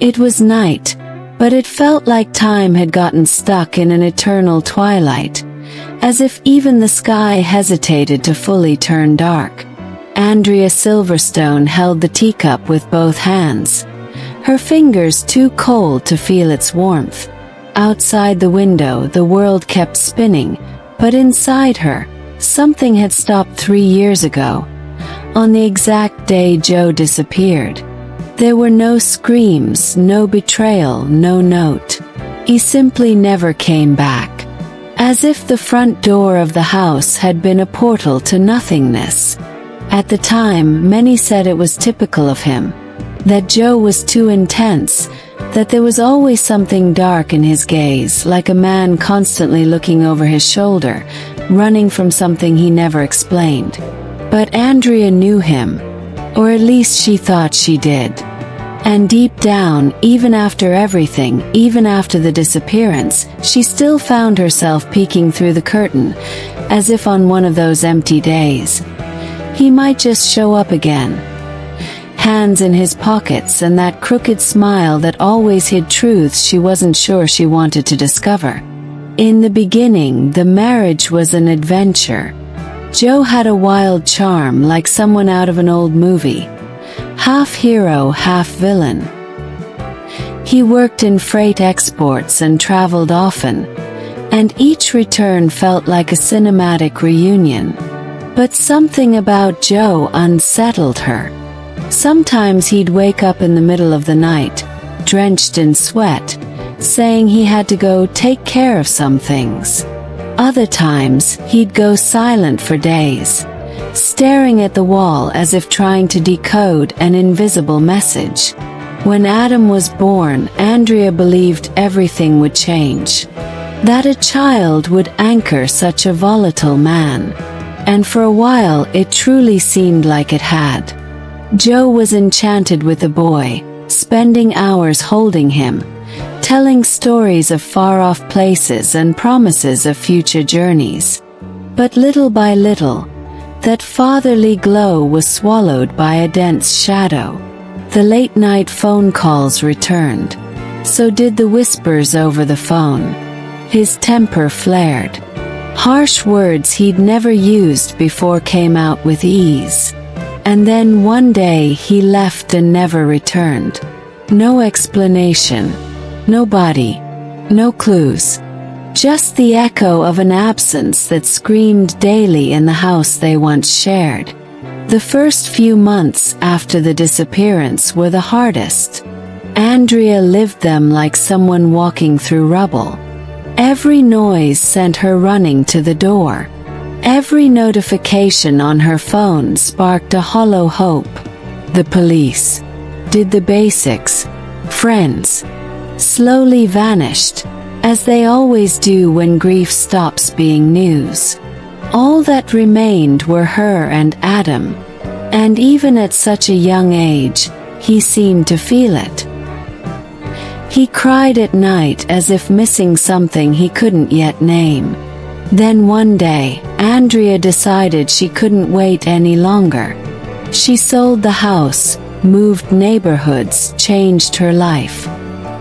It was night, but it felt like time had gotten stuck in an eternal twilight, as if even the sky hesitated to fully turn dark. Andrea Silverstone held the teacup with both hands, her fingers too cold to feel its warmth. Outside the window, the world kept spinning, but inside her, something had stopped 3 years ago, on the exact day Joe disappeared. There were no screams, no betrayal, no note. He simply never came back, as if the front door of the house had been a portal to nothingness. At the time, many said it was typical of him, that Joe was too intense, that there was always something dark in his gaze, like a man constantly looking over his shoulder, running from something he never explained. But Andrea knew him, or at least she thought she did. And deep down, even after everything, even after the disappearance, she still found herself peeking through the curtain, as if on one of those empty days. He might just show up again. Hands in his pockets and that crooked smile that always hid truths she wasn't sure she wanted to discover. In the beginning, the marriage was an adventure. Joe had a wild charm, like someone out of an old movie. Half hero, half villain. He worked in freight exports and traveled often, and each return felt like a cinematic reunion. But something about Joe unsettled her. Sometimes he'd wake up in the middle of the night, drenched in sweat, saying he had to go take care of some things. Other times, he'd go silent for days, staring at the wall as if trying to decode an invisible message. When Adam was born, Andrea believed everything would change, that a child would anchor such a volatile man. And for a while it truly seemed like it had. Joe was enchanted with the boy, spending hours holding him, telling stories of far-off places and promises of future journeys. But little by little, that fatherly glow was swallowed by a dense shadow. The late-night phone calls returned. So did the whispers over the phone. His temper flared. Harsh words he'd never used before came out with ease. And then one day he left and never returned. No explanation. No body. No clues. Just the echo of an absence that screamed daily in the house they once shared. The first few months after the disappearance were the hardest. Andrea lived them like someone walking through rubble. Every noise sent her running to the door. Every notification on her phone sparked a hollow hope. The police did the basics. Friends slowly vanished, as they always do when grief stops being news. All that remained were her and Adam, and even at such a young age, he seemed to feel it. He cried at night as if missing something he couldn't yet name. Then one day, Andrea decided she couldn't wait any longer. She sold the house, moved neighborhoods, changed her life.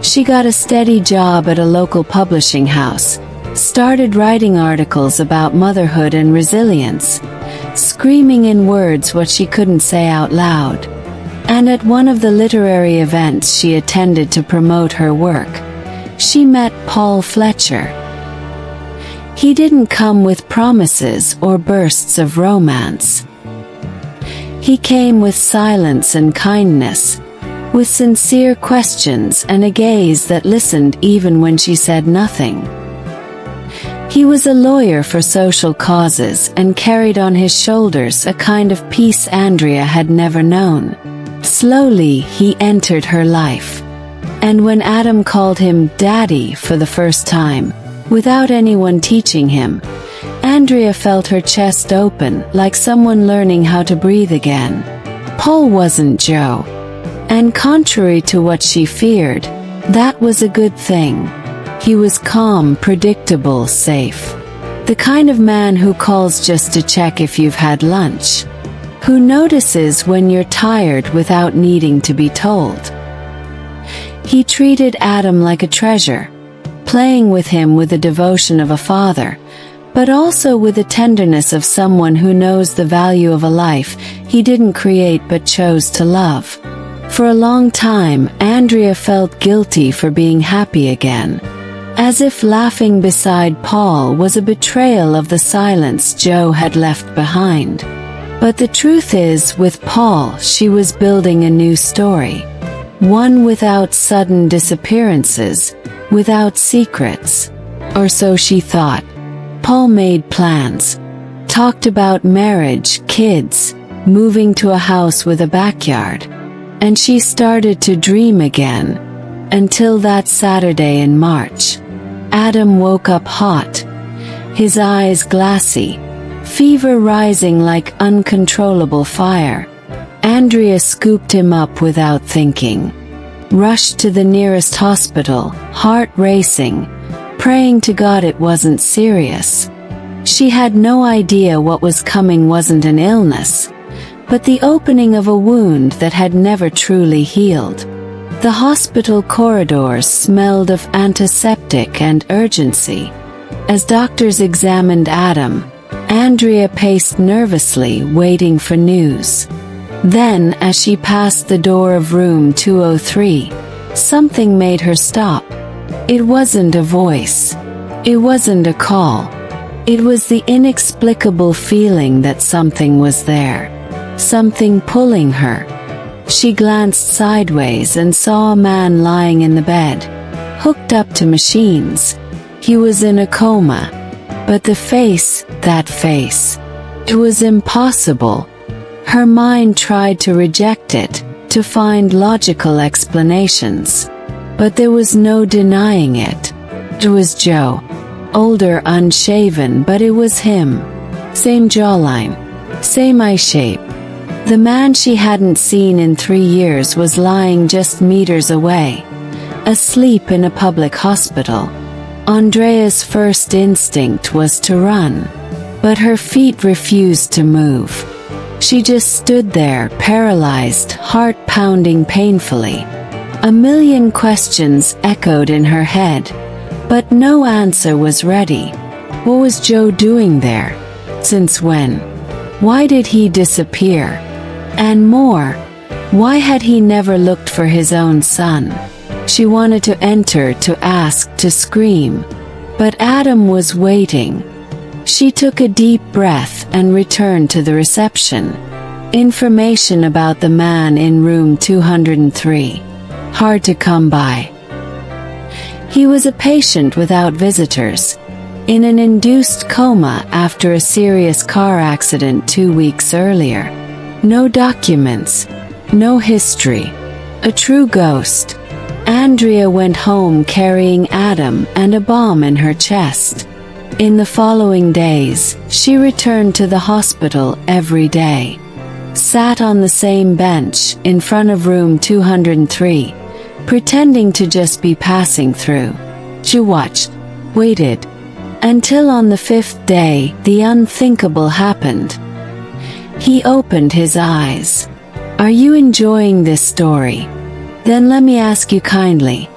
She got a steady job at a local publishing house, started writing articles about motherhood and resilience, screaming in words what she couldn't say out loud. And at one of the literary events she attended to promote her work, she met Paul Fletcher. He didn't come with promises or bursts of romance. He came with silence and kindness, with sincere questions and a gaze that listened even when she said nothing. He was a lawyer for social causes and carried on his shoulders a kind of peace Andrea had never known. Slowly, he entered her life. And when Adam called him Daddy for the first time, without anyone teaching him, Andrea felt her chest open, like someone learning how to breathe again. Paul wasn't Joe. And contrary to what she feared, that was a good thing. He was calm, predictable, safe. The kind of man who calls just to check if you've had lunch. Who notices when you're tired without needing to be told. He treated Adam like a treasure, playing with him with the devotion of a father, but also with the tenderness of someone who knows the value of a life he didn't create but chose to love. For a long time, Andrea felt guilty for being happy again, as if laughing beside Paul was a betrayal of the silence Joe had left behind. But the truth is, with Paul, she was building a new story. One without sudden disappearances, without secrets. Or so she thought. Paul made plans. Talked about marriage, kids, moving to a house with a backyard. And she started to dream again. Until that Saturday in March. Adam woke up hot. His eyes glassy. Fever rising like uncontrollable fire. Andrea scooped him up without thinking. Rushed to the nearest hospital, heart racing, praying to God it wasn't serious. She had no idea what was coming wasn't an illness, but the opening of a wound that had never truly healed. The hospital corridors smelled of antiseptic and urgency. As doctors examined Adam, Andrea paced nervously, waiting for news. Then, as she passed the door of room 203, something made her stop. It wasn't a voice. It wasn't a call. It was the inexplicable feeling that something was there. Something pulling her. She glanced sideways and saw a man lying in the bed, hooked up to machines. He was in a coma. But the face, that face. It was impossible. Her mind tried to reject it, to find logical explanations. But there was no denying it. It was Joe. Older, unshaven, but it was him. Same jawline. Same eye shape. The man she hadn't seen in 3 years was lying just meters away, asleep in a public hospital. Andrea's first instinct was to run, but her feet refused to move. She just stood there, paralyzed, heart pounding painfully. A million questions echoed in her head, but no answer was ready. What was Joe doing there? Since when? Why did he disappear? And more, why had he never looked for his own son? She wanted to enter, to ask, to scream. But Adam was waiting. She took a deep breath and returned to the reception. Information about the man in room 203. Hard to come by. He was a patient without visitors, in an induced coma after a serious car accident 2 weeks earlier. No documents, no history. A true ghost. Andrea went home carrying Adam and a bomb in her chest. In the following days, she returned to the hospital every day. Sat on the same bench, in front of room 203, pretending to just be passing through. She watched, waited, until on the 5th day, the unthinkable happened. He opened his eyes. Are you enjoying this story? Then let me ask you kindly.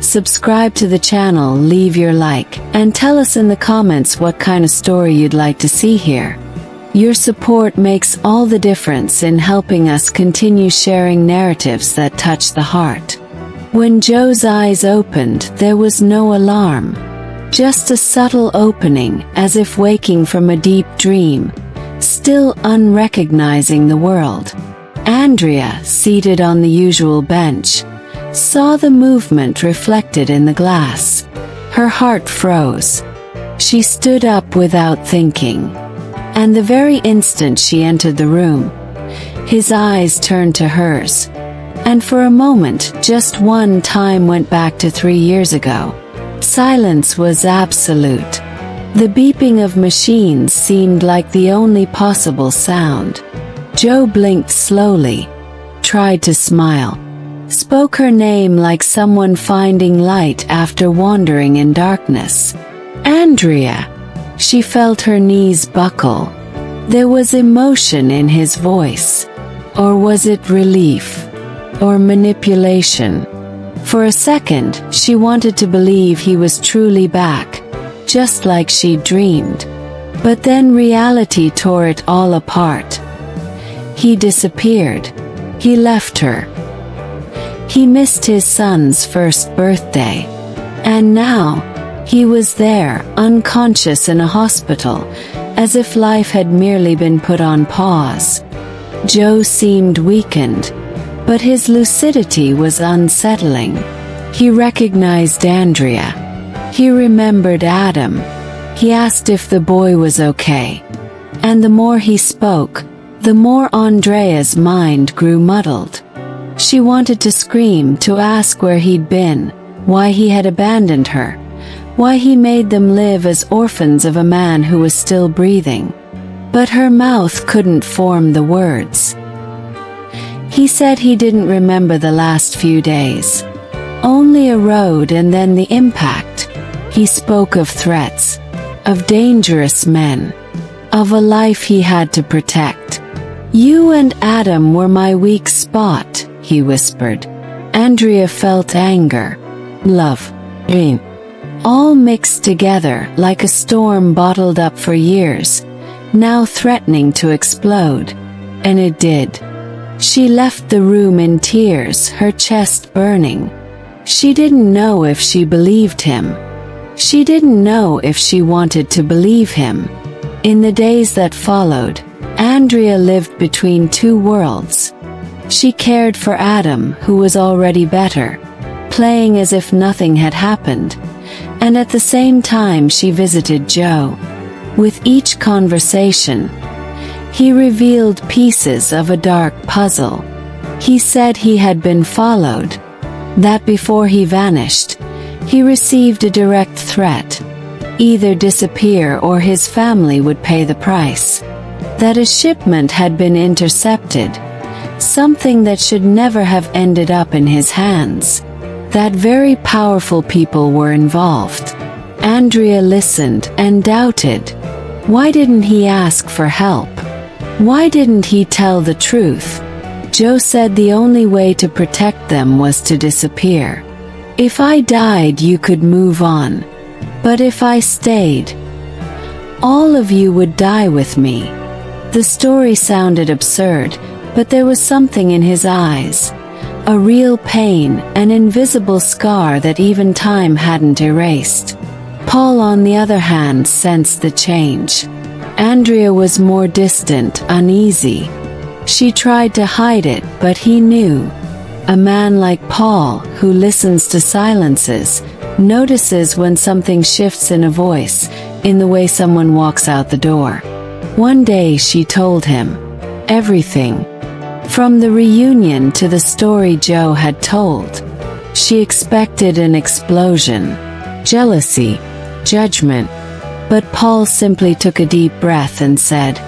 Subscribe to the channel, leave your like, and tell us in the comments what kind of story you'd like to see here. Your support makes all the difference in helping us continue sharing narratives that touch the heart. When Joe's eyes opened, there was no alarm. Just a subtle opening, as if waking from a deep dream, still unrecognizing the world. Andrea, seated on the usual bench, saw the movement reflected in the glass. Her heart froze. She stood up without thinking. And the very instant she entered the room, his eyes turned to hers. And for a moment, just one time went back to 3 years ago. Silence was absolute. The beeping of machines seemed like the only possible sound. Joe blinked slowly, tried to smile, spoke her name like someone finding light after wandering in darkness. Andrea! She felt her knees buckle. There was emotion in his voice. Or was it relief? Or manipulation? For a second, she wanted to believe he was truly back, just like she'd dreamed. But then reality tore it all apart. He disappeared. He left her. He missed his son's first birthday. And now, he was there, unconscious in a hospital, as if life had merely been put on pause. Joe seemed weakened, but his lucidity was unsettling. He recognized Andrea. He remembered Adam. He asked if the boy was okay. And the more he spoke, the more Andrea's mind grew muddled. She wanted to scream, to ask where he'd been, why he had abandoned her, why he made them live as orphans of a man who was still breathing. But her mouth couldn't form the words. He said he didn't remember the last few days. Only a road and then the impact. He spoke of threats, of dangerous men, of a life he had to protect. "You and Adam were my weak spot," he whispered. Andrea felt anger, love, pain, all mixed together like a storm bottled up for years, now threatening to explode. And it did. She left the room in tears, her chest burning. She didn't know if she believed him. She didn't know if she wanted to believe him. In the days that followed, Andrea lived between two worlds. She cared for Adam, who was already better, playing as if nothing had happened, and at the same time she visited Joe. With each conversation, he revealed pieces of a dark puzzle. He said he had been followed, that before he vanished, he received a direct threat: either disappear or his family would pay the price. That a shipment had been intercepted, something that should never have ended up in his hands. That very powerful people were involved. Andrea listened and doubted. Why didn't he ask for help? Why didn't he tell the truth? Joe said the only way to protect them was to disappear. "If I died, you could move on. But if I stayed, all of you would die with me." The story sounded absurd, but there was something in his eyes. A real pain, an invisible scar that even time hadn't erased. Paul, on the other hand, sensed the change. Andrea was more distant, uneasy. She tried to hide it, but he knew. A man like Paul, who listens to silences, notices when something shifts in a voice, in the way someone walks out the door. One day she told him everything. From the reunion to the story Joe had told. She expected an explosion, jealousy, judgment. But Paul simply took a deep breath and said,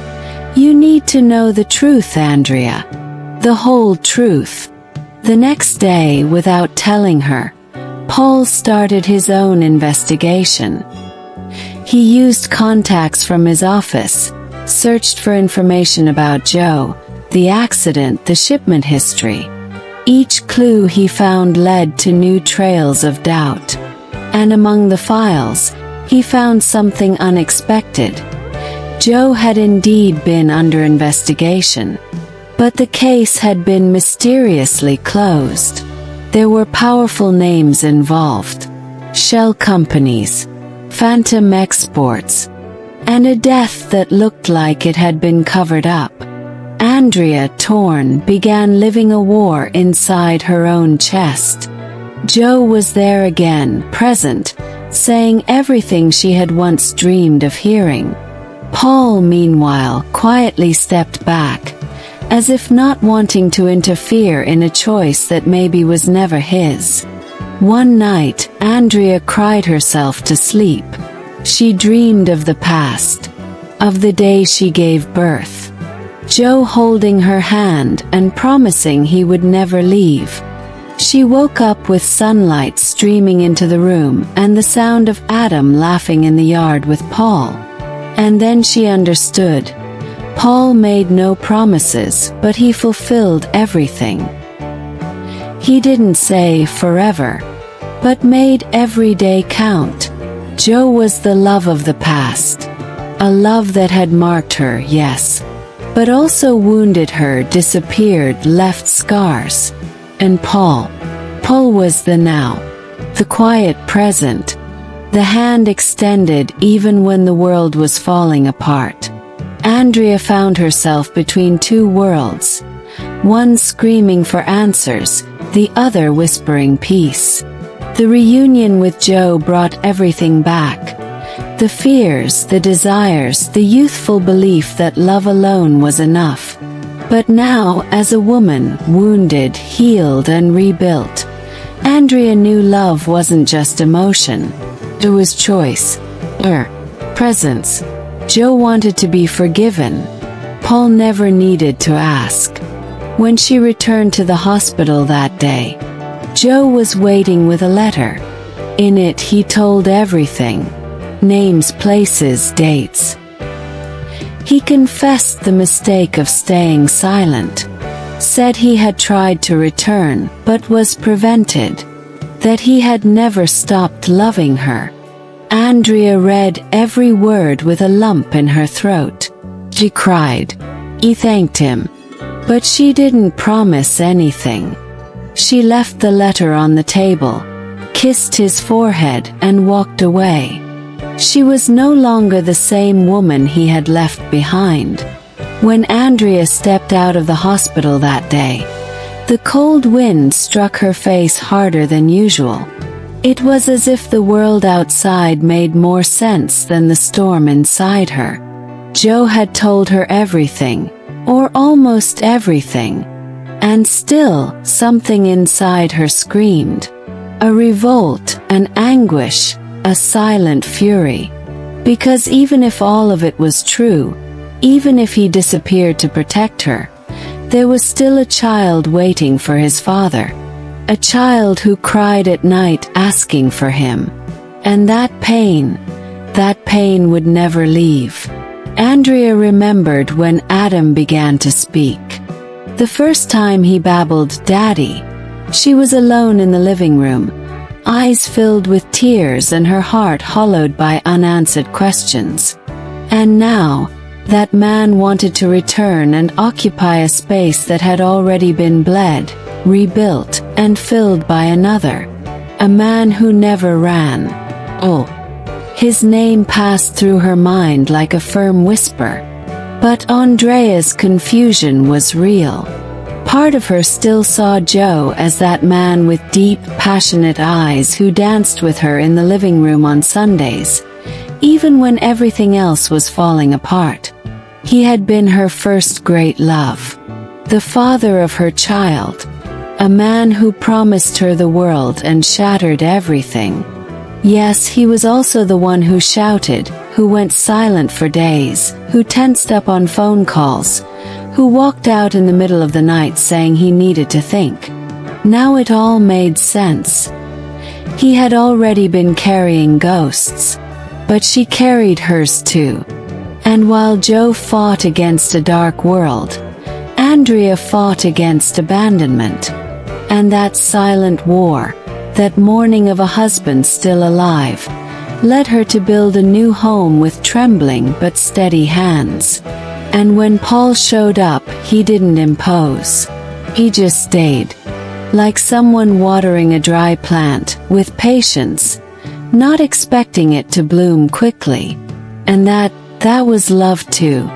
"You need to know the truth, Andrea. The whole truth." The next day, without telling her, Paul started his own investigation. He used contacts from his office, searched for information about Joe, the accident, the shipment history. Each clue he found led to new trails of doubt. And among the files, he found something unexpected. Joe had indeed been under investigation, but the case had been mysteriously closed. There were powerful names involved: shell companies, phantom exports, and a death that looked like it had been covered up. Andrea, torn, began living a war inside her own chest. Joe was there again, present, saying everything she had once dreamed of hearing. Paul, meanwhile, quietly stepped back, as if not wanting to interfere in a choice that maybe was never his. One night, Andrea cried herself to sleep. She dreamed of the past, of the day she gave birth. Joe holding her hand and promising he would never leave. She woke up with sunlight streaming into the room and the sound of Adam laughing in the yard with Paul. And then she understood. Paul made no promises, but he fulfilled everything. He didn't say forever, but made every day count. Joe was the love of the past. A love that had marked her, yes, but also wounded her, disappeared, left scars. And Paul was the now, the quiet present, the hand extended even when the world was falling apart. Andrea found herself between two worlds, one screaming for answers, the other whispering peace. The reunion with Joe brought everything back. The fears, the desires, the youthful belief that love alone was enough. But now, as a woman, wounded, healed, and rebuilt, Andrea knew love wasn't just emotion. It was choice. Presence. Joe wanted to be forgiven. Paul never needed to ask. When she returned to the hospital that day, Joe was waiting with a letter. In it he told everything. Names, places, dates. He confessed the mistake of staying silent. Said he had tried to return, but was prevented. That he had never stopped loving her. Andrea read every word with a lump in her throat. She cried. He thanked him. But she didn't promise anything. She left the letter on the table, kissed his forehead, and walked away. She was no longer the same woman he had left behind. When Andrea stepped out of the hospital that day, the cold wind struck her face harder than usual. It was as if the world outside made more sense than the storm inside her. Joe had told her everything, or almost everything, and still something inside her screamed. A revolt, an anguish, a silent fury. Because even if all of it was true, even if he disappeared to protect her, there was still a child waiting for his father. A child who cried at night asking for him. And that pain would never leave. Andrea remembered when Adam began to speak. The first time he babbled, "Daddy." She was alone in the living room, eyes filled with tears and her heart hollowed by unanswered questions. And now, that man wanted to return and occupy a space that had already been bled, rebuilt, and filled by another. A man who never ran. Oh. His name passed through her mind like a firm whisper. But Andrea's confusion was real. Part of her still saw Joe as that man with deep, passionate eyes who danced with her in the living room on Sundays, even when everything else was falling apart. He had been her first great love. The father of her child. A man who promised her the world and shattered everything. Yes, he was also the one who shouted, who went silent for days, who tensed up on phone calls, who walked out in the middle of the night saying he needed to think. Now it all made sense. He had already been carrying ghosts. But she carried hers too. And while Joe fought against a dark world, Andrea fought against abandonment. And that silent war, that mourning of a husband still alive, led her to build a new home with trembling but steady hands. And when Paul showed up, he didn't impose. He just stayed. Like someone watering a dry plant, with patience, not expecting it to bloom quickly. And that was love too.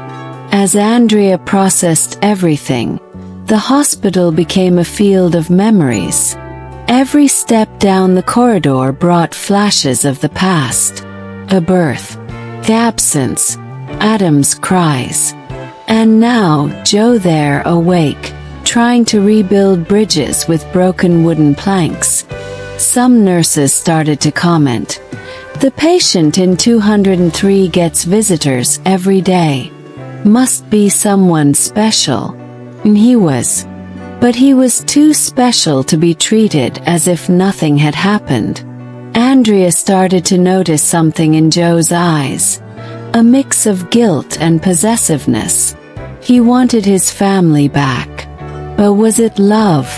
As Andrea processed everything, the hospital became a field of memories. Every step down the corridor brought flashes of the past. A birth, the absence, Adam's cries. And now, Joe there awake, trying to rebuild bridges with broken wooden planks. Some nurses started to comment. The patient in 203 gets visitors every day. Must be someone special. And he was. But he was too special to be treated as if nothing had happened. Andrea started to notice something in Joe's eyes. A mix of guilt and possessiveness. He wanted his family back. But was it love?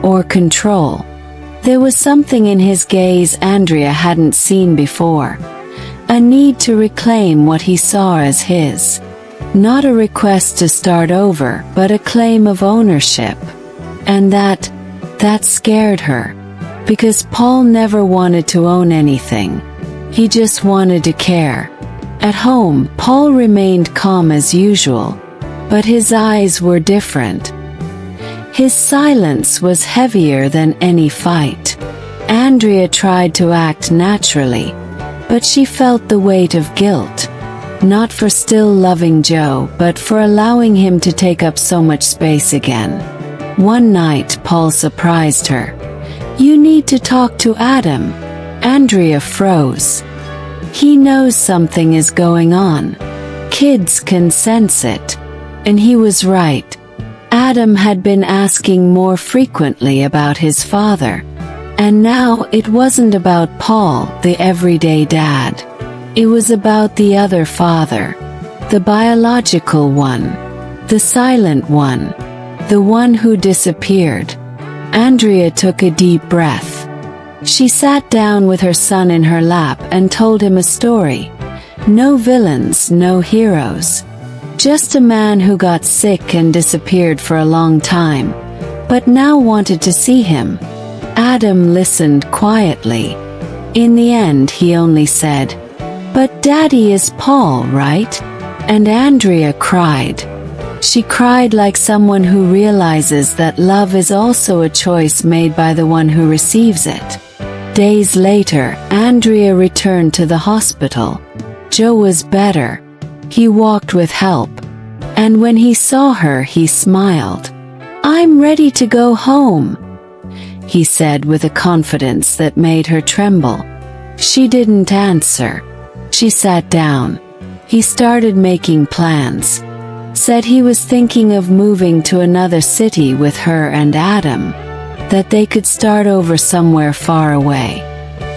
or control. There was something in his gaze Andrea hadn't seen before. A need to reclaim what he saw as his. Not a request to start over, but a claim of ownership. And that scared her. Because Paul never wanted to own anything. He just wanted to care. At home, Paul remained calm as usual. But his eyes were different. His silence was heavier than any fight. Andrea tried to act naturally, but she felt the weight of guilt. Not for still loving Joe, but for allowing him to take up so much space again. One night, Paul surprised her. "You need to talk to Adam." Andrea froze. He knows something is going on. Kids can sense it. And he was right. Adam had been asking more frequently about his father. And now it wasn't about Paul, the everyday dad. It was about the other father. The biological one. The silent one. The one who disappeared. Andrea took a deep breath. She sat down with her son in her lap and told him a story. No villains, no heroes. Just a man who got sick and disappeared for a long time, but now wanted to see him. Adam listened quietly. In the end he only said, "But Daddy is Paul, right?" And Andrea cried. She cried like someone who realizes that love is also a choice made by the one who receives it. Days later, Andrea returned to the hospital. Joe was better. He walked with help. And when he saw her, he smiled. "I'm ready to go home," he said with a confidence that made her tremble. She didn't answer. She sat down. He started making plans. Said he was thinking of moving to another city with her and Adam. That they could start over somewhere far away.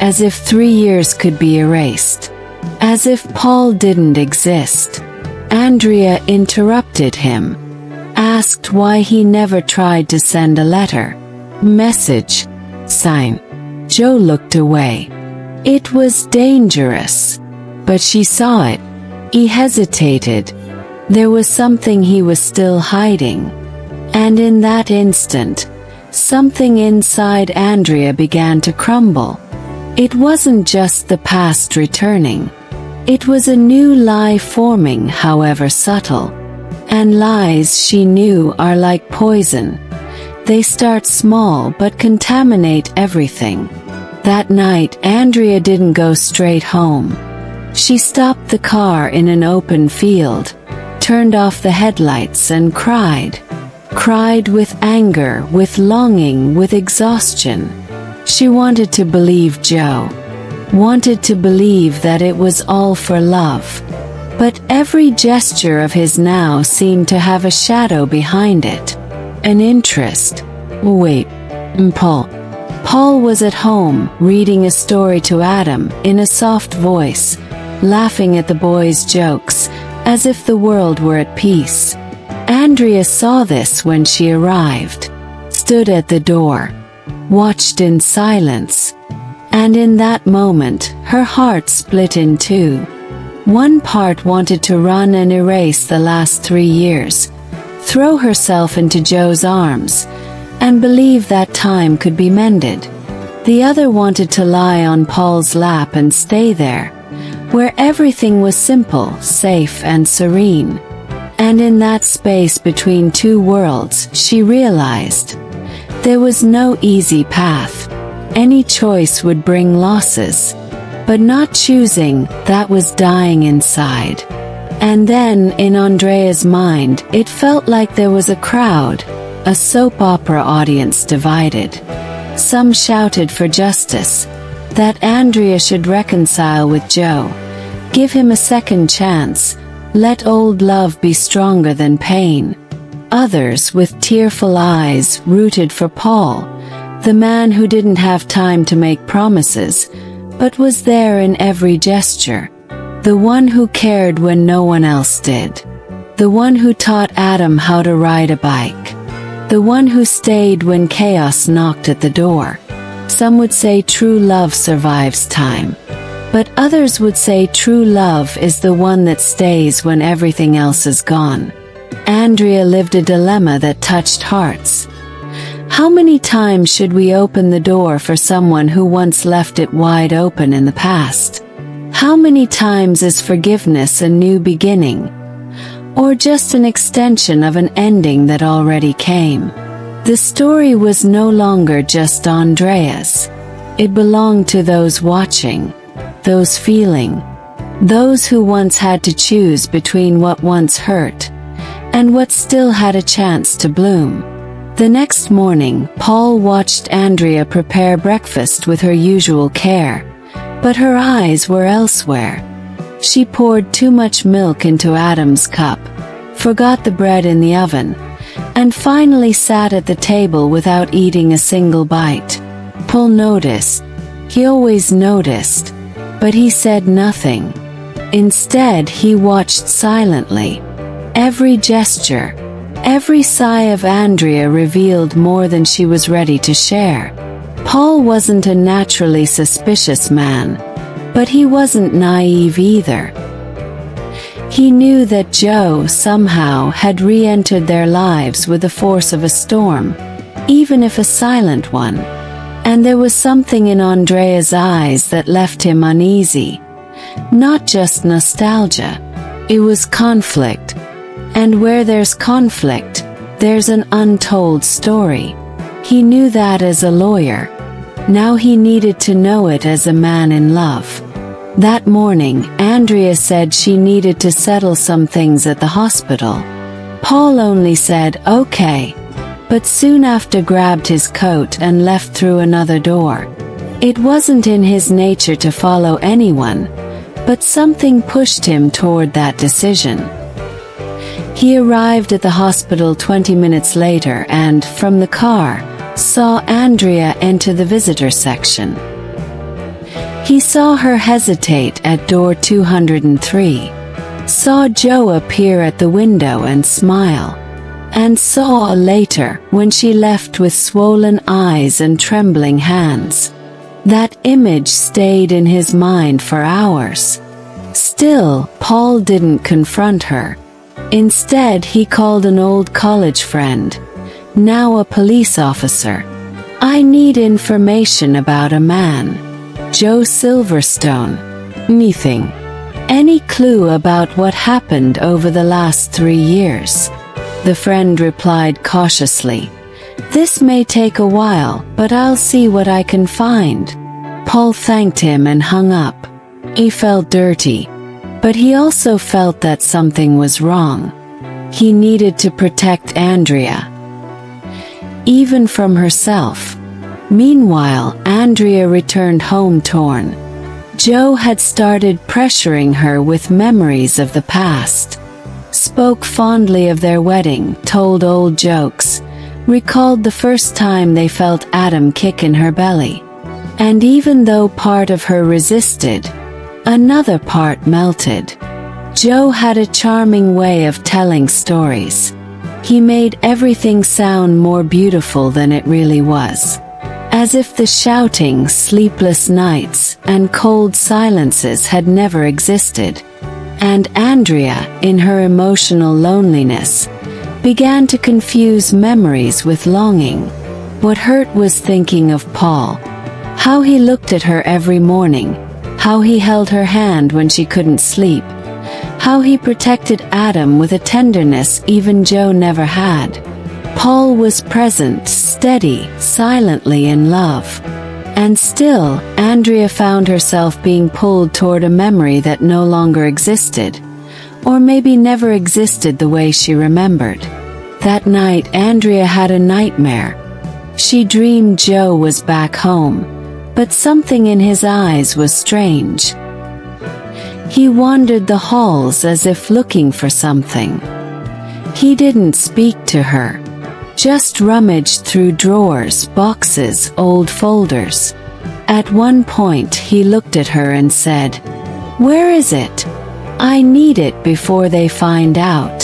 As if 3 years could be erased. As if Paul didn't exist. Andrea interrupted him. Asked why he never tried to send a letter. Message. Sign. Joe looked away. It was dangerous. But she saw it. He hesitated. There was something he was still hiding. And in that instant, something inside Andrea began to crumble. It wasn't just the past returning. It was a new lie forming, however subtle. And lies, she knew, are like poison. They start small but contaminate everything. That night, Andrea didn't go straight home. She stopped the car in an open field, turned off the headlights and cried. Cried with anger, with longing, with exhaustion. She wanted to believe Joe. Wanted to believe that it was all for love. But every gesture of his now seemed to have a shadow behind it. An interest. Wait. Paul. Paul was at home, reading a story to Adam, in a soft voice, laughing at the boys' jokes, as if the world were at peace. Andrea saw this when she arrived. Stood at the door. Watched in silence. And in that moment, her heart split in two. One part wanted to run and erase the last 3 years, throw herself into Joe's arms, and believe that time could be mended. The other wanted to lie on Paul's lap and stay there, where everything was simple, safe, and serene. And in that space between two worlds, she realized there was no easy path. Any choice would bring losses. But not choosing, that was dying inside. And then, in Andrea's mind, it felt like there was a crowd, a soap opera audience divided. Some shouted for justice, that Andrea should reconcile with Joe, give him a second chance, let old love be stronger than pain. Others, with tearful eyes, rooted for Paul, the man who didn't have time to make promises, but was there in every gesture. The one who cared when no one else did. The one who taught Adam how to ride a bike. the one who stayed when chaos knocked at the door. Some would say true love survives time, but others would say true love is the one that stays when everything else is gone. Andrea lived a dilemma that touched hearts. How many times should we open the door for someone who once left it wide open in the past? How many times is forgiveness a new beginning, or just an extension of an ending that already came? The story was no longer just Andrea's. It belonged to those watching, those feeling, those who once had to choose between what once hurt and what still had a chance to bloom. The next morning, Paul watched Andrea prepare breakfast with her usual care, but her eyes were elsewhere. She poured too much milk into Adam's cup, forgot the bread in the oven, and finally sat at the table without eating a single bite. Paul noticed. He always noticed, but he said nothing. Instead, he watched silently. Every gesture, every sigh of Andrea revealed more than she was ready to share. Paul wasn't a naturally suspicious man, but he wasn't naive either. He knew that Joe somehow had re-entered their lives with the force of a storm, even if a silent one. And there was something in Andrea's eyes that left him uneasy. Not just nostalgia. It was conflict. And where there's conflict, there's an untold story. He knew that as a lawyer. Now he needed to know it as a man in love. That morning, Andrea said she needed to settle some things at the hospital. Paul only said, "Okay," but soon after grabbed his coat and left through another door. It wasn't in his nature to follow anyone, but something pushed him toward that decision. He arrived at the hospital 20 minutes later and, from the car, saw Andrea enter the visitor section. He saw her hesitate at door 203, saw Joe appear at the window and smile, and saw later when she left with swollen eyes and trembling hands. That image stayed in his mind for hours. Still, Paul didn't confront her. Instead, he called an old college friend, now a police officer. "I need information about a man. Joe Silverstone. Anything. Any clue about what happened over the last 3 years?" The friend replied cautiously, "This may take a while, but I'll see what I can find." Paul thanked him and hung up. He felt dirty, but he also felt that something was wrong. He needed to protect Andrea, even from herself. Meanwhile, Andrea returned home torn. Joe had started pressuring her with memories of the past. Spoke fondly of their wedding, told old jokes, recalled the first time they felt Adam kick in her belly. And even though part of her resisted, another part melted. Joe had a charming way of telling stories. He made everything sound more beautiful than it really was. As if the shouting, sleepless nights, and cold silences had never existed. And Andrea, in her emotional loneliness, began to confuse memories with longing. What hurt was thinking of Paul. How he looked at her every morning. How he held her hand when she couldn't sleep. How he protected Adam with a tenderness even Joe never had. Paul was present, steady, silently in love. And still, Andrea found herself being pulled toward a memory that no longer existed. Or maybe never existed the way she remembered. That night, Andrea had a nightmare. She dreamed Joe was back home, but something in his eyes was strange. He wandered the halls as if looking for something. He didn't speak to her, just rummaged through drawers, boxes, old folders. At one point he looked at her and said, "Where is it? I need it before they find out."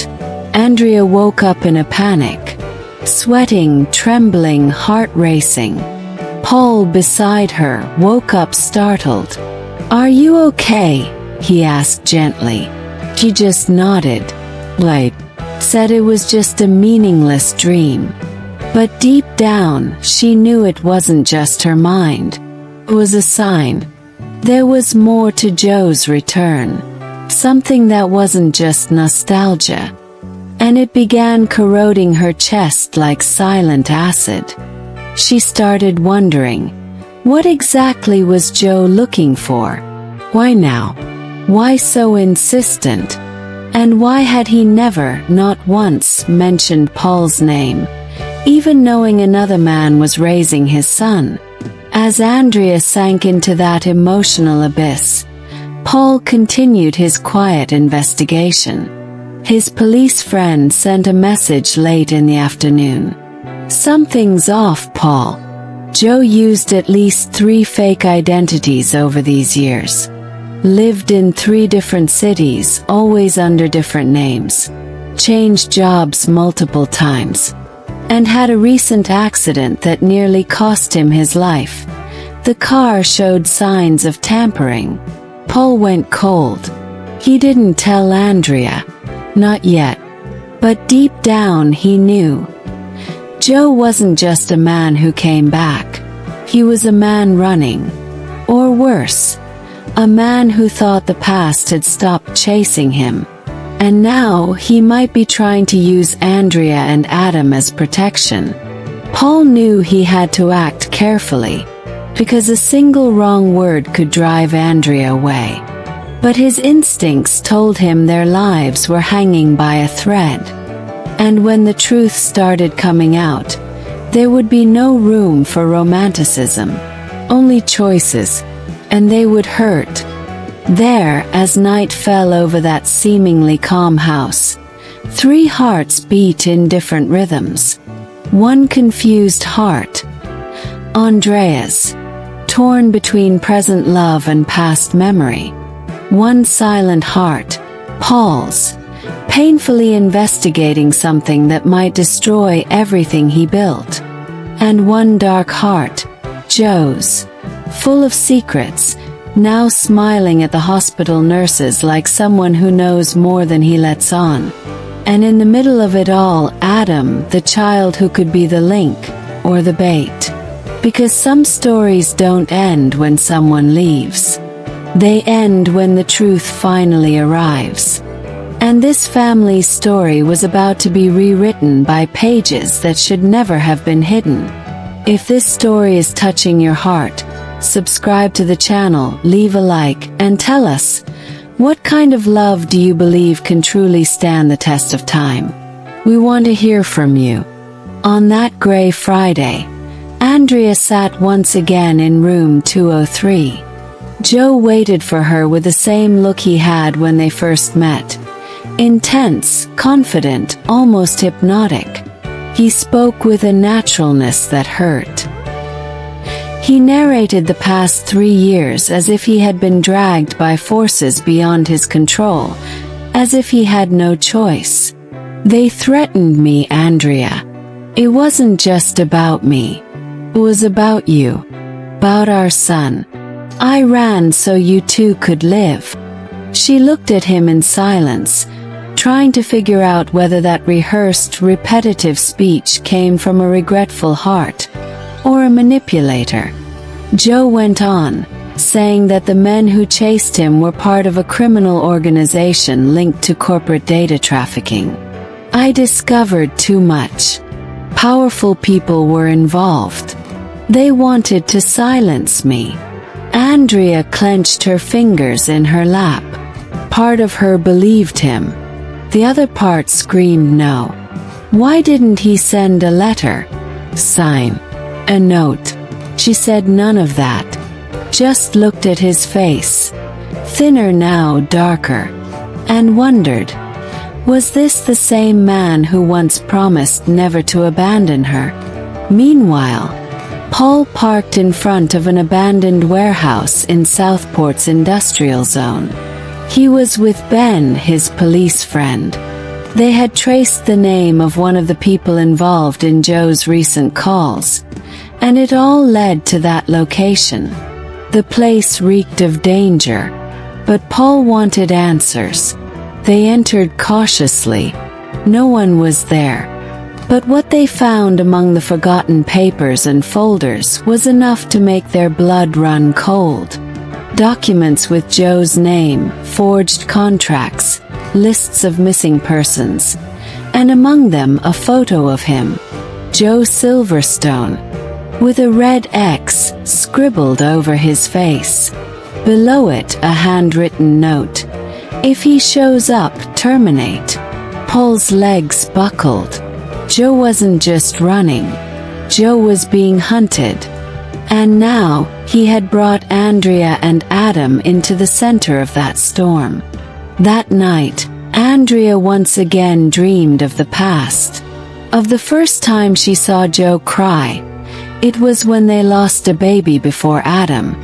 Andrea woke up in a panic. Sweating, trembling, heart racing. Paul beside her woke up startled. "Are you okay?" he asked gently. She just nodded. "Wait," said it was just a meaningless dream. But deep down, she knew it wasn't just her mind. It was a sign. There was more to Joe's return. Something that wasn't just nostalgia. And it began corroding her chest like silent acid. She started wondering, what exactly was Joe looking for? Why now? Why so insistent? And why had he never, not once, mentioned Paul's name, even knowing another man was raising his son? As Andrea sank into that emotional abyss, Paul continued his quiet investigation. His police friend sent a message late in the afternoon. "Something's off, Paul. Joe used at least 3 fake identities over these years. Lived in 3 different cities, always under different names. Changed jobs multiple times. And had a recent accident that nearly cost him his life. The car showed signs of tampering." Paul went cold. He didn't tell Andrea. Not yet. But deep down he knew. Joe wasn't just a man who came back. He was a man running. Or worse, a man who thought the past had stopped chasing him. And now he might be trying to use Andrea and Adam as protection. Paul knew he had to act carefully, because a single wrong word could drive Andrea away. But his instincts told him their lives were hanging by a thread. And when the truth started coming out, there would be no room for romanticism. Only choices. And they would hurt. There, as night fell over that seemingly calm house, 3 hearts beat in different rhythms. One confused heart, Andrea's, torn between present love and past memory. One silent heart, Paul's, painfully investigating something that might destroy everything he built. And one dark heart, Joe's, full of secrets, now smiling at the hospital nurses like someone who knows more than he lets on. And in the middle of it all, Adam, the child who could be the link, or the bait. Because some stories don't end when someone leaves. They end when the truth finally arrives. And this family's story was about to be rewritten by pages that should never have been hidden. If this story is touching your heart, subscribe to the channel, leave a like, and tell us, what kind of love do you believe can truly stand the test of time? We want to hear from you. On that gray Friday, Andrea sat once again in room 203. Joe waited for her with the same look he had when they first met. Intense, confident, almost hypnotic. He spoke with a naturalness that hurt. He narrated the past 3 years as if he had been dragged by forces beyond his control, as if he had no choice. "They threatened me, Andrea. It wasn't just about me. It was about you. About our son. I ran so you two could live." She looked at him in silence, trying to figure out whether that rehearsed, repetitive speech came from a regretful heart, or a manipulator. Joe went on, saying that the men who chased him were part of a criminal organization linked to corporate data trafficking. "I discovered too much. Powerful people were involved. They wanted to silence me." Andrea clenched her fingers in her lap. Part of her believed him. The other part screamed no. Why didn't he send a letter? Sign? A note? She said none of that. Just looked at his face, thinner now, darker, and wondered, was this the same man who once promised never to abandon her? Meanwhile, Paul parked in front of an abandoned warehouse in Southport's industrial zone. He was with Ben, his police friend. They had traced the name of one of the people involved in Joe's recent calls, and it all led to that location. The place reeked of danger, but Paul wanted answers. They entered cautiously. No one was there. But what they found among the forgotten papers and folders was enough to make their blood run cold. Documents with Joe's name, forged contracts, lists of missing persons, and among them a photo of him, Joe Silverstone, with a red X scribbled over his face. Below it, a handwritten note: "If he shows up, terminate." Paul's legs buckled. Joe wasn't just running. Joe was being hunted. And now, he had brought Andrea and Adam into the center of that storm. That night, Andrea once again dreamed of the past. Of the first time she saw Joe cry. It was when they lost a baby before Adam.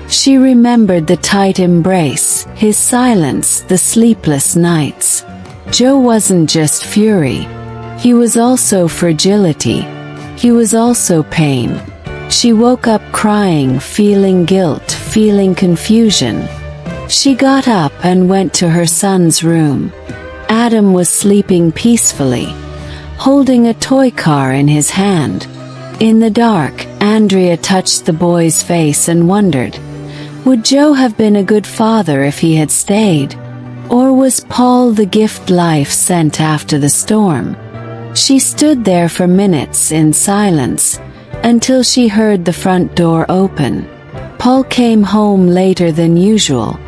She remembered the tight embrace, his silence, the sleepless nights. Joe wasn't just fury. He was also fragility. He was also pain. She woke up crying, feeling guilt, feeling confusion. She got up and went to her son's room. Adam was sleeping peacefully, holding a toy car in his hand. In the dark, Andrea touched the boy's face and wondered, would Joe have been a good father if he had stayed? Or was Paul the gift life sent after the storm? She stood there for minutes in silence, until she heard the front door open. Paul came home later than usual.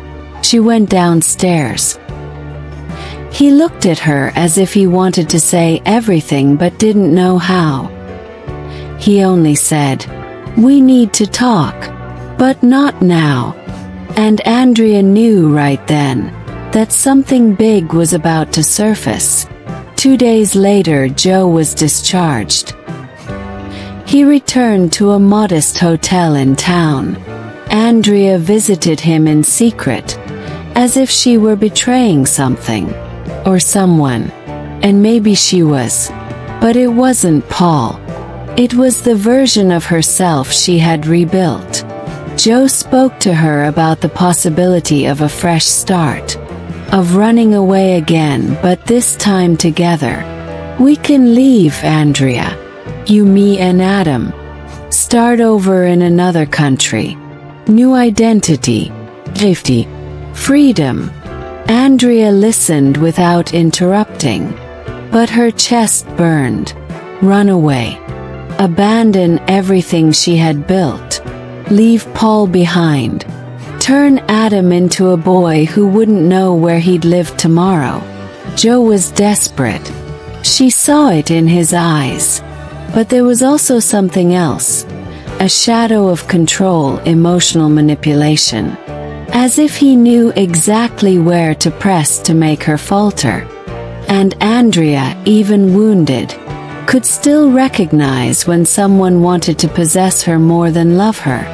She went downstairs. He looked at her as if he wanted to say everything but didn't know how. He only said, "We need to talk. But not now." And Andrea knew right then that something big was about to surface. 2 days later, Joe was discharged. He returned to a modest hotel in town. Andrea visited him in secret, as if she were betraying something. Or someone. And maybe she was. But it wasn't Paul. It was the version of herself she had rebuilt. Joe spoke to her about the possibility of a fresh start. Of running away again, but this time together. "We can leave, Andrea. You, me and Adam. Start over in another country. New identity. Safety. Freedom." Andrea listened without interrupting. But her chest burned. Run away. Abandon everything she had built. Leave Paul behind. Turn Adam into a boy who wouldn't know where he'd live tomorrow. Joe was desperate. She saw it in his eyes. But there was also something else. A shadow of control, emotional manipulation. As if he knew exactly where to press to make her falter. And Andrea, even wounded, could still recognize when someone wanted to possess her more than love her.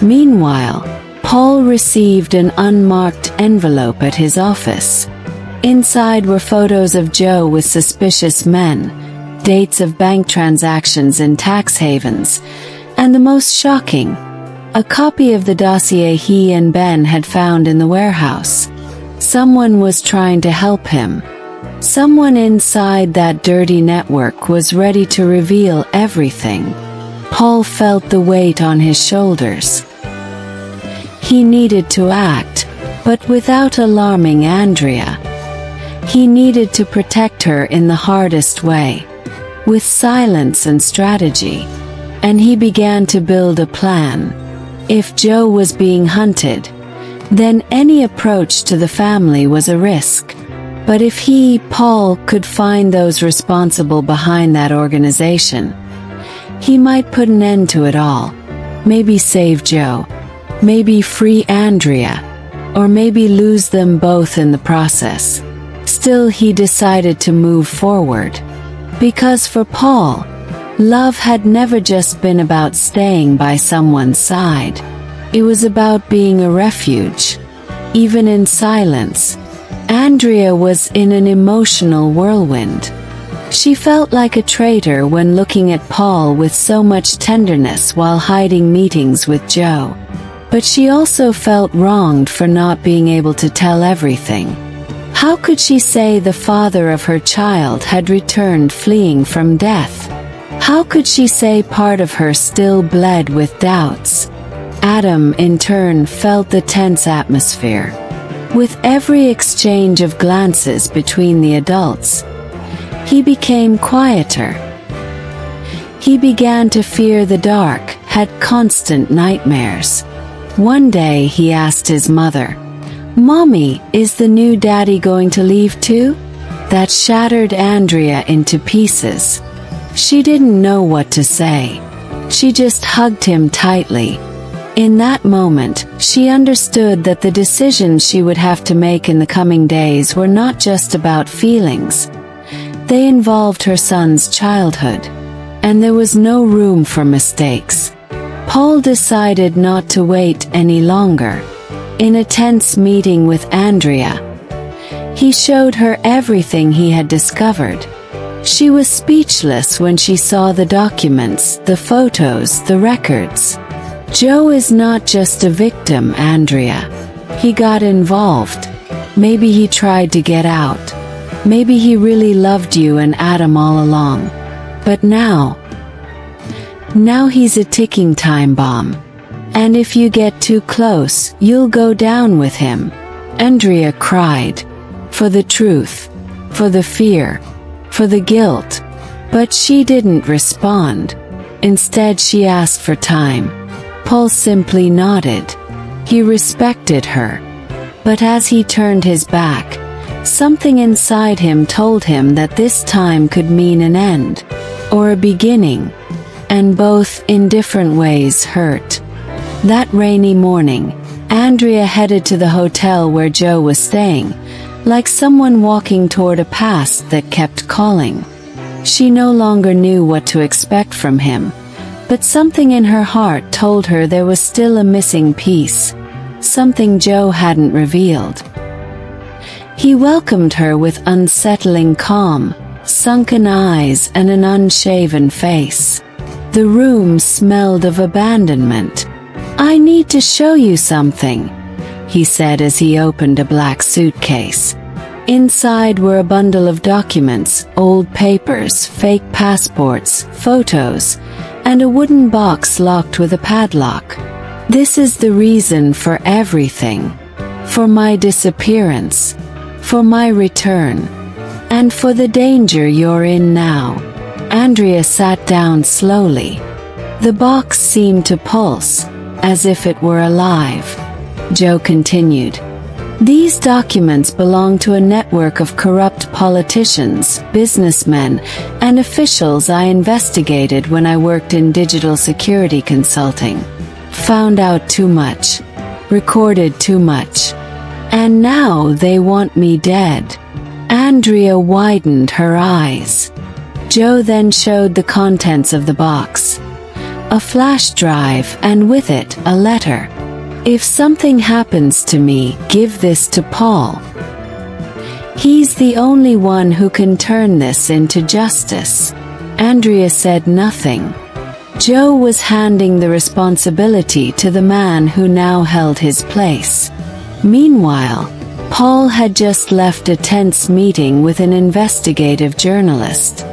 Meanwhile, Paul received an unmarked envelope at his office. Inside were photos of Joe with suspicious men, dates of bank transactions in tax havens, and the most shocking, a copy of the dossier he and Ben had found in the warehouse. Someone was trying to help him. Someone inside that dirty network was ready to reveal everything. Paul felt the weight on his shoulders. He needed to act, but without alarming Andrea. He needed to protect her in the hardest way, with silence and strategy. And he began to build a plan. If Joe was being hunted, then any approach to the family was a risk. But if he, Paul, could find those responsible behind that organization, he might put an end to it all. Maybe save Joe. Maybe free Andrea. Or maybe lose them both in the process. Still, he decided to move forward. Because for Paul, love had never just been about staying by someone's side. It was about being a refuge. Even in silence. Andrea was in an emotional whirlwind. She felt like a traitor when looking at Paul with so much tenderness while hiding meetings with Joe. But she also felt wronged for not being able to tell everything. How could she say the father of her child had returned fleeing from death? How could she say part of her still bled with doubts? Adam, in turn, felt the tense atmosphere. With every exchange of glances between the adults, he became quieter. He began to fear the dark, had constant nightmares. One day he asked his mother, "Mommy, is the new daddy going to leave too?" That shattered Andrea into pieces. She didn't know what to say. She just hugged him tightly. In that moment, she understood that the decisions she would have to make in the coming days were not just about feelings. They involved her son's childhood. And there was no room for mistakes. Paul decided not to wait any longer. In a tense meeting with Andrea, he showed her everything he had discovered. She was speechless when she saw the documents, the photos, the records. Joe is not just a victim, Andrea. He got involved. Maybe he tried to get out. Maybe he really loved you and Adam all along. But now he's a ticking time bomb. And if you get too close, you'll go down with him. Andrea cried. For the truth. For the fear. For the guilt. But she didn't respond. Instead, she asked for time. Paul simply nodded. He respected her. But as he turned his back, something inside him told him that this time could mean an end. Or a beginning. And both, in different ways, hurt. That rainy morning, Andrea headed to the hotel where Joe was staying, like someone walking toward a past that kept calling. She no longer knew what to expect from him, but something in her heart told her there was still a missing piece, something Joe hadn't revealed. He welcomed her with unsettling calm, sunken eyes and an unshaven face. The room smelled of abandonment. "I need to show you something," he said as he opened a black suitcase. Inside were a bundle of documents, old papers, fake passports, photos, and a wooden box locked with a padlock. "This is the reason for everything. For my disappearance. For my return. And for the danger you're in now." Andrea sat down slowly. The box seemed to pulse, as if it were alive. Joe continued. "These documents belong to a network of corrupt politicians, businessmen, and officials I investigated when I worked in digital security consulting. Found out too much. Recorded too much. And now they want me dead." Andrea widened her eyes. Joe then showed the contents of the box. A flash drive, and with it, a letter. "If something happens to me, give this to Paul. He's the only one who can turn this into justice." Andrea said nothing. Joe was handing the responsibility to the man who now held his place. Meanwhile, Paul had just left a tense meeting with an investigative journalist.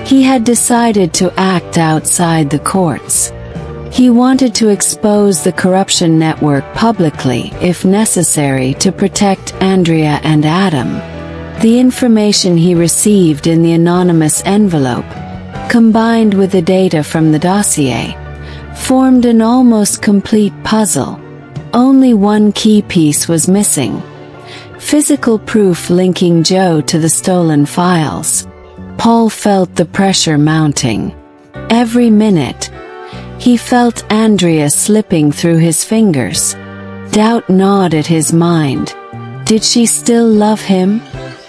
He had decided to act outside the courts. He wanted to expose the corruption network publicly, if necessary, to protect Andrea and Adam. The information he received in the anonymous envelope, combined with the data from the dossier, formed an almost complete puzzle. Only one key piece was missing: physical proof linking Joe to the stolen files. Paul felt the pressure mounting. Every minute, he felt Andrea slipping through his fingers. Doubt gnawed at his mind. Did she still love him?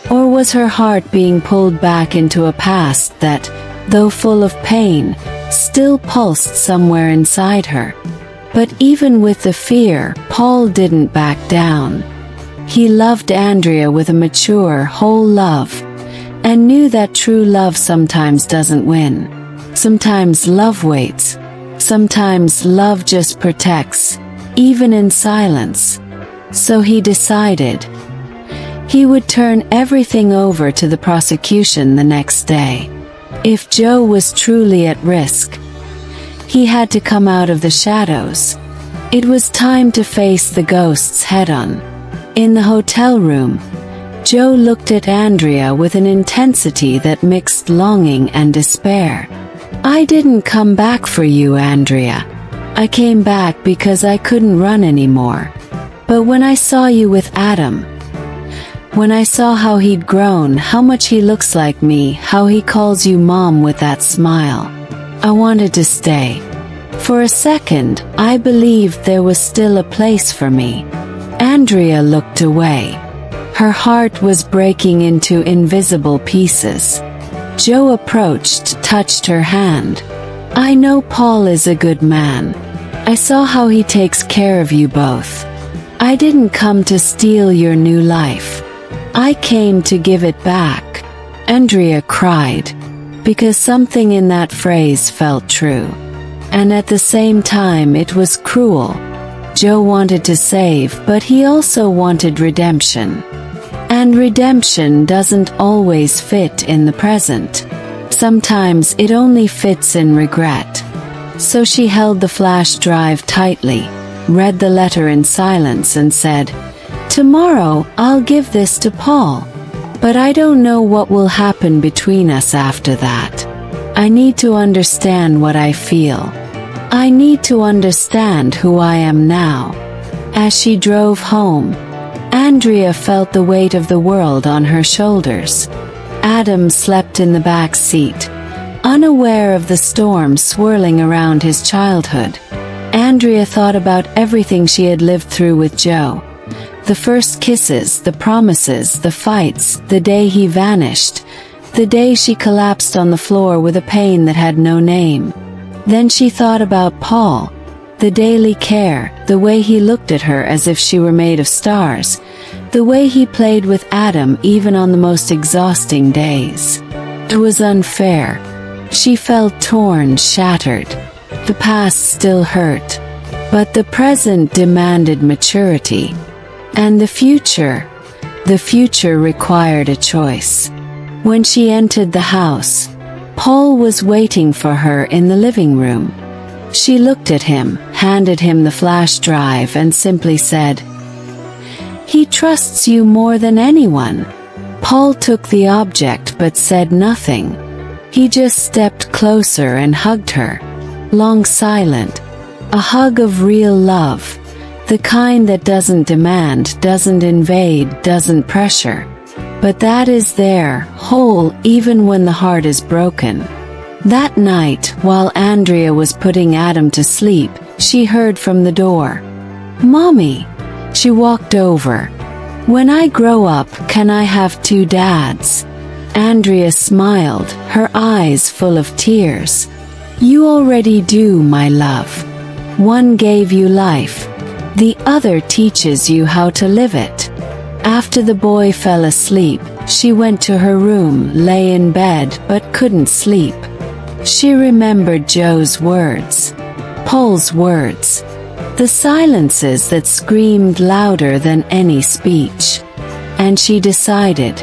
Or was her heart being pulled back into a past that, though full of pain, still pulsed somewhere inside her? But even with the fear, Paul didn't back down. He loved Andrea with a mature, whole love, and knew that true love sometimes doesn't win. Sometimes love waits. Sometimes love just protects, even in silence. So he decided he would turn everything over to the prosecution the next day. If Joe was truly at risk, he had to come out of the shadows. It was time to face the ghosts head-on. In the hotel room, Joe looked at Andrea with an intensity that mixed longing and despair. "I didn't come back for you, Andrea. I came back because I couldn't run anymore. But when I saw you with Adam, when I saw how he'd grown, how much he looks like me, how he calls you mom with that smile, I wanted to stay. For a second, I believed there was still a place for me." Andrea looked away. Her heart was breaking into invisible pieces. Joe approached, touched her hand. "I know Paul is a good man. I saw how he takes care of you both. I didn't come to steal your new life. I came to give it back." Andrea cried, because something in that phrase felt true. And at the same time it was cruel. Joe wanted to save, but he also wanted redemption. And redemption doesn't always fit in the present. Sometimes it only fits in regret. So she held the flash drive tightly, read the letter in silence and said, "Tomorrow, I'll give this to Paul. But I don't know what will happen between us after that. I need to understand what I feel. I need to understand who I am now." As she drove home, Andrea felt the weight of the world on her shoulders. Adam slept in the back seat, unaware of the storm swirling around his childhood. Andrea thought about everything she had lived through with Joe. The first kisses, the promises, the fights, the day he vanished, the day she collapsed on the floor with a pain that had no name. Then she thought about Paul, the daily care, the way he looked at her as if she were made of stars, the way he played with Adam even on the most exhausting days. It was unfair. She felt torn, shattered. The past still hurt, but the present demanded maturity. And the future required a choice. When she entered the house, Paul was waiting for her in the living room. She looked at him, handed him the flash drive and simply said, "He trusts you more than anyone." Paul took the object but said nothing. He just stepped closer and hugged her. Long silent. A hug of real love. The kind that doesn't demand, doesn't invade, doesn't pressure. But that is there, whole, even when the heart is broken. That night, while Andrea was putting Adam to sleep, she heard from the door. "Mommy." She walked over. "When I grow up, can I have two dads?" Andrea smiled, her eyes full of tears. "You already do, my love. One gave you life. The other teaches you how to live it." After the boy fell asleep, she went to her room, lay in bed, but couldn't sleep. She remembered Joe's words, Paul's words, the silences that screamed louder than any speech. And she decided,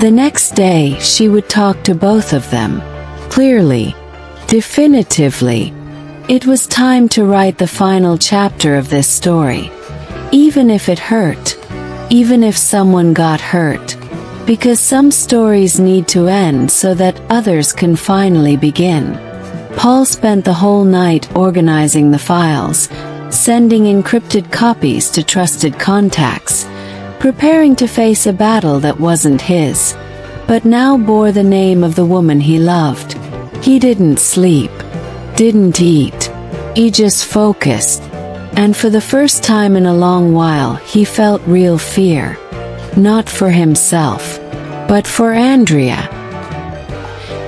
the next day she would talk to both of them, clearly, definitively. It was time to write the final chapter of this story. Even if it hurt. Even if someone got hurt. Because some stories need to end so that others can finally begin. Paul spent the whole night organizing the files, sending encrypted copies to trusted contacts, preparing to face a battle that wasn't his, but now bore the name of the woman he loved. He didn't sleep, didn't eat. He just focused. And for the first time in a long while, he felt real fear. Not for himself, but for Andrea.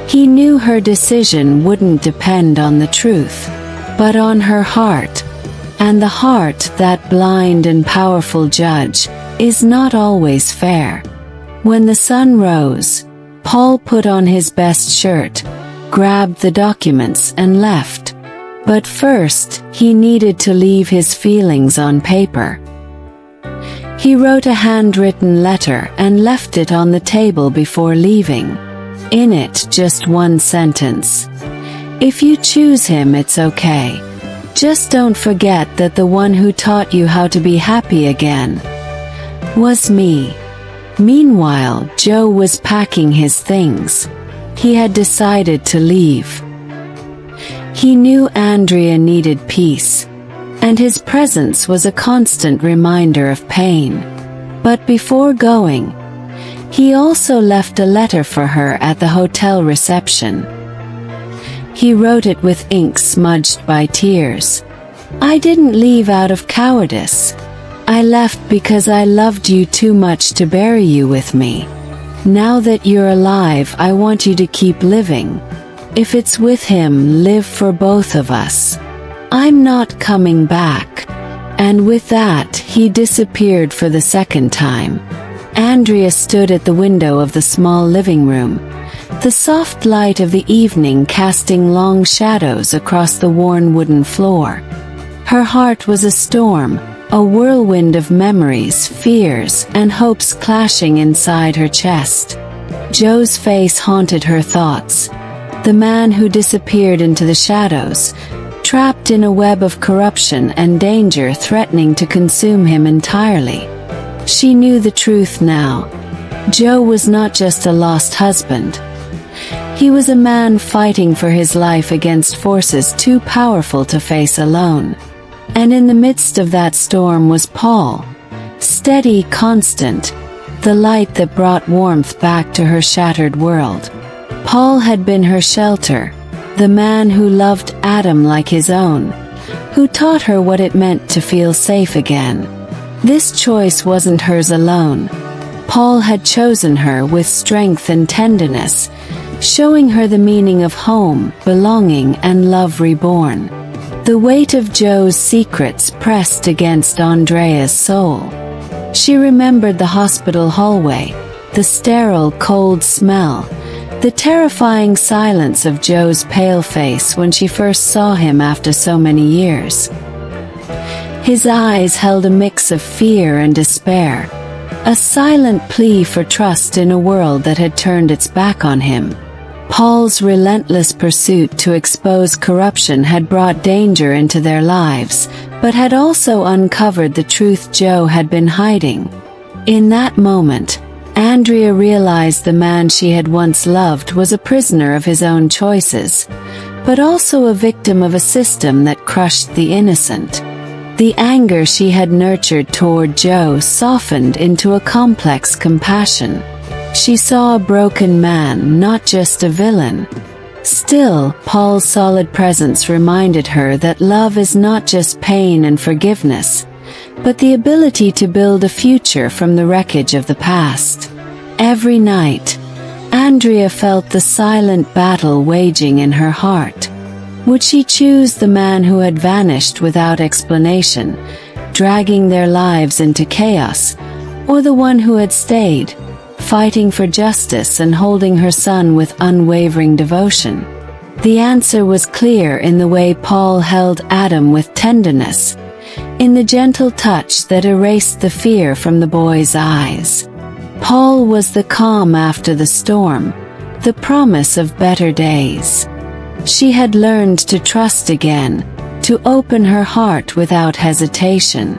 He knew her decision wouldn't depend on the truth, but on her heart. And the heart, that blind and powerful judge, is not always fair. When the sun rose, Paul put on his best shirt, grabbed the documents and left. But first, he needed to leave his feelings on paper. He wrote a handwritten letter and left it on the table before leaving. In it, just one sentence. If you choose him, it's okay. Just don't forget that the one who taught you how to be happy again was me. Meanwhile, Joe was packing his things. He had decided to leave. He knew Andrea needed peace, and his presence was a constant reminder of pain. But before going, he also left a letter for her at the hotel reception. He wrote it with ink smudged by tears. I didn't leave out of cowardice. I left because I loved you too much to bury you with me. Now that you're alive, I want you to keep living. If it's with him, live for both of us. I'm not coming back. And with that, he disappeared for the second time. Andrea stood at the window of the small living room, the soft light of the evening casting long shadows across the worn wooden floor. Her heart was a storm, a whirlwind of memories, fears, and hopes clashing inside her chest. Joe's face haunted her thoughts. The man who disappeared into the shadows, trapped in a web of corruption and danger threatening to consume him entirely. She knew the truth now. Joe was not just a lost husband. He was a man fighting for his life against forces too powerful to face alone. And in the midst of that storm was Paul, steady, constant, the light that brought warmth back to her shattered world. Paul had been her shelter, the man who loved Adam like his own, who taught her what it meant to feel safe again. This choice wasn't hers alone. Paul had chosen her with strength and tenderness, showing her the meaning of home, belonging, and love reborn. The weight of Joe's secrets pressed against Andrea's soul. She remembered the hospital hallway, the sterile, cold smell, the terrifying silence of Joe's pale face when she first saw him after so many years. His eyes held a mix of fear and despair, a silent plea for trust in a world that had turned its back on him. Paul's relentless pursuit to expose corruption had brought danger into their lives, but had also uncovered the truth Joe had been hiding. In that moment, Andrea realized the man she had once loved was a prisoner of his own choices, but also a victim of a system that crushed the innocent. The anger she had nurtured toward Joe softened into a complex compassion. She saw a broken man, not just a villain. Still, Paul's solid presence reminded her that love is not just pain and forgiveness, but the ability to build a future from the wreckage of the past. Every night, Andrea felt the silent battle waging in her heart. Would she choose the man who had vanished without explanation, dragging their lives into chaos, or the one who had stayed, fighting for justice and holding her son with unwavering devotion? The answer was clear in the way Paul held Adam with tenderness, in the gentle touch that erased the fear from the boy's eyes. Paul was the calm after the storm, the promise of better days. She had learned to trust again, to open her heart without hesitation.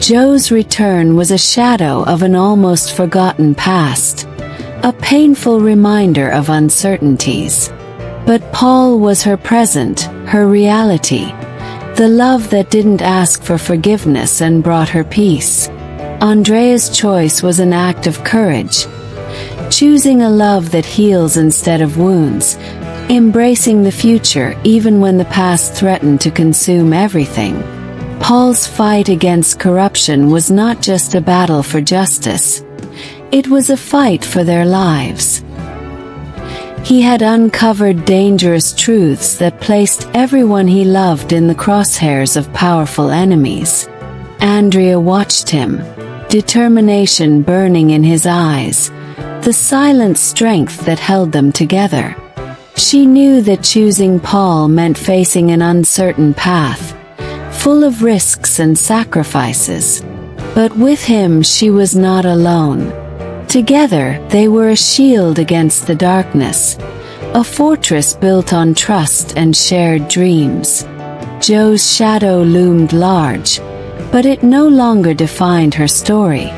Joe's return was a shadow of an almost forgotten past, a painful reminder of uncertainties. But Paul was her present, her reality, the love that didn't ask for forgiveness and brought her peace. Andrea's choice was an act of courage, choosing a love that heals instead of wounds, embracing the future even when the past threatened to consume everything. Paul's fight against corruption was not just a battle for justice. It was a fight for their lives. He had uncovered dangerous truths that placed everyone he loved in the crosshairs of powerful enemies. Andrea watched him, determination burning in his eyes, the silent strength that held them together. She knew that choosing Paul meant facing an uncertain path, full of risks and sacrifices. But with him she was not alone. Together they were a shield against the darkness, a fortress built on trust and shared dreams. Joe's shadow loomed large, but it no longer defined her story.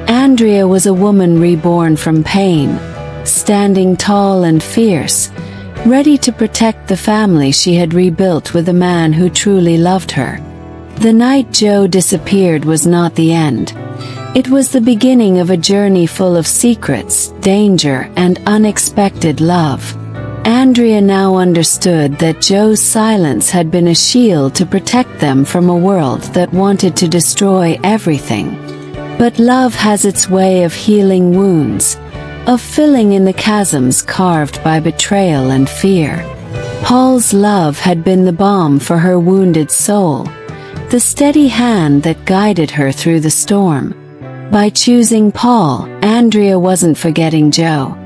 Andrea was a woman reborn from pain, standing tall and fierce, ready to protect the family she had rebuilt with a man who truly loved her. The night Joe disappeared was not the end. It was the beginning of a journey full of secrets, danger, and unexpected love. Andrea now understood that Joe's silence had been a shield to protect them from a world that wanted to destroy everything. But love has its way of healing wounds, of filling in the chasms carved by betrayal and fear. Paul's love had been the balm for her wounded soul, the steady hand that guided her through the storm. By choosing Paul, Andrea wasn't forgetting Joe.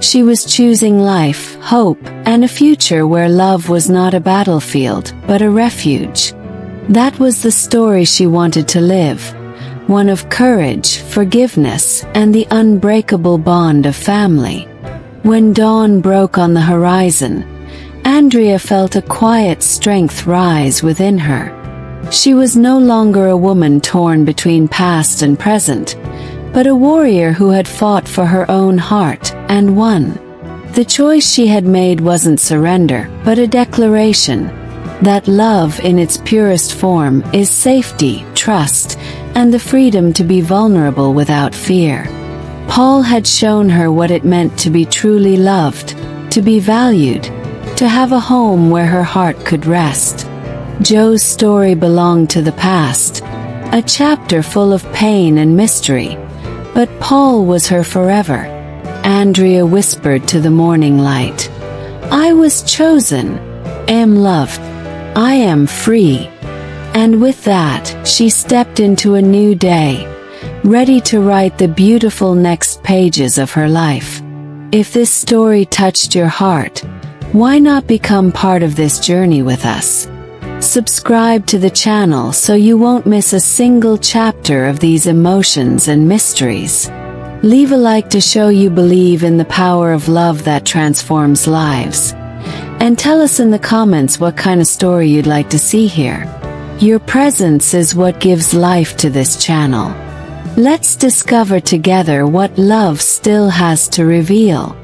She was choosing life, hope, and a future where love was not a battlefield, but a refuge. That was the story she wanted to live, one of courage, forgiveness, and the unbreakable bond of family. When dawn broke on the horizon, Andrea felt a quiet strength rise within her. She was no longer a woman torn between past and present, but a warrior who had fought for her own heart and won. The choice she had made wasn't surrender, but a declaration that love in its purest form is safety, trust, and the freedom to be vulnerable without fear. Paul had shown her what it meant to be truly loved, to be valued, to have a home where her heart could rest. Joe's story belonged to the past, a chapter full of pain and mystery, but Paul was her forever. Andrea whispered to the morning light, "I was chosen, am loved, I am free." And with that, she stepped into a new day, ready to write the beautiful next pages of her life. If this story touched your heart, why not become part of this journey with us? Subscribe to the channel so you won't miss a single chapter of these emotions and mysteries. Leave a like to show you believe in the power of love that transforms lives. And tell us in the comments what kind of story you'd like to see here. Your presence is what gives life to this channel. Let's discover together what love still has to reveal.